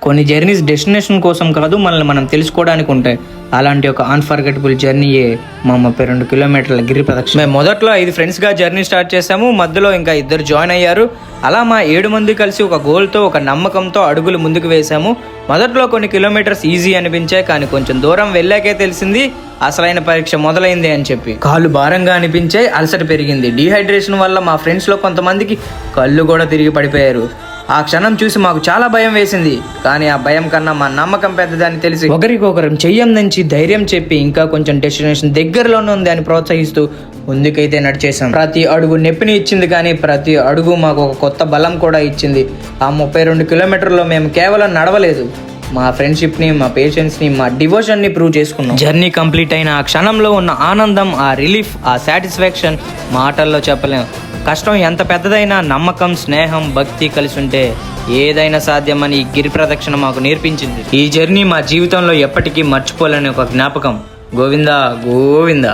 కొన్ని journeys destination కోసం కాదు, మనల్ని మనం తెలుసుకోవడానికి ఉంటాయి. అలాంటి ఒక అన్ఫర్గెటబుల్ జర్నీయే మా 32 కిలోమీటర్ల గిరి ప్రదక్షిణ. మేము మొదట్లో 5 ఫ్రెండ్స్గా జర్నీ స్టార్ట్ చేసాము. మధ్యలో ఇంకా 2 జాయిన్ అయ్యారు. అలా మా 7 మంది కలిసి ఒక గోల్తో, ఒక నమ్మకంతో అడుగులు ముందుకు వేసాము. మొదట్లో కొన్ని కిలోమీటర్స్ ఈజీ అనిపించాయి, కానీ కొంచెం దూరం వెళ్ళాకే తెలిసింది అసలైన పరీక్ష మొదలైంది అని చెప్పి. కాళ్ళు భారంగా అనిపించాయి, అలసట పెరిగింది. డీహైడ్రేషన్ వల్ల మా ఫ్రెండ్స్లో కొంతమందికి కళ్ళు కూడా తిరిగి పడిపోయారు. ఆ క్షణం చూసి మాకు చాలా భయం వేసింది, కానీ ఆ భయం కన్నా మా నమ్మకం పెద్దదని తెలిసి ఒకరికొకరం చెయ్యం నుంచి ధైర్యం చెప్పి ఇంకా కొంచెం డెస్టినేషన్ దగ్గరలోనే ఉంది అని ప్రోత్సహిస్తూ ముందుకైతే నడిచేసాం. ప్రతి అడుగు నొప్పిని ఇచ్చింది, కానీ ప్రతి అడుగు మాకు ఒక కొత్త బలం కూడా ఇచ్చింది. ఆ 32 కిలోమీటర్లో మేము కేవలం నడవలేదు, మా ఫ్రెండ్షిప్ని, మా పేషెన్స్ని, మా డివోషన్ని ప్రూవ్ చేసుకున్నాం. జర్నీ కంప్లీట్ అయిన ఆ క్షణంలో ఉన్న ఆనందం, ఆ రిలీఫ్, ఆ సాటిస్ఫాక్షన్ మాటల్లో చెప్పలేం. కష్టం ఎంత పెద్దదైనా నమ్మకం, స్నేహం, భక్తి కలిసి ఉంటే ఏదైనా సాధ్యమని ఈ గిరి ప్రదక్షిణ మాకు నేర్పించింది. ఈ జర్నీ మా జీవితంలో ఎప్పటికీ మర్చిపోలేని ఒక జ్ఞాపకం. గోవిందా గోవిందా.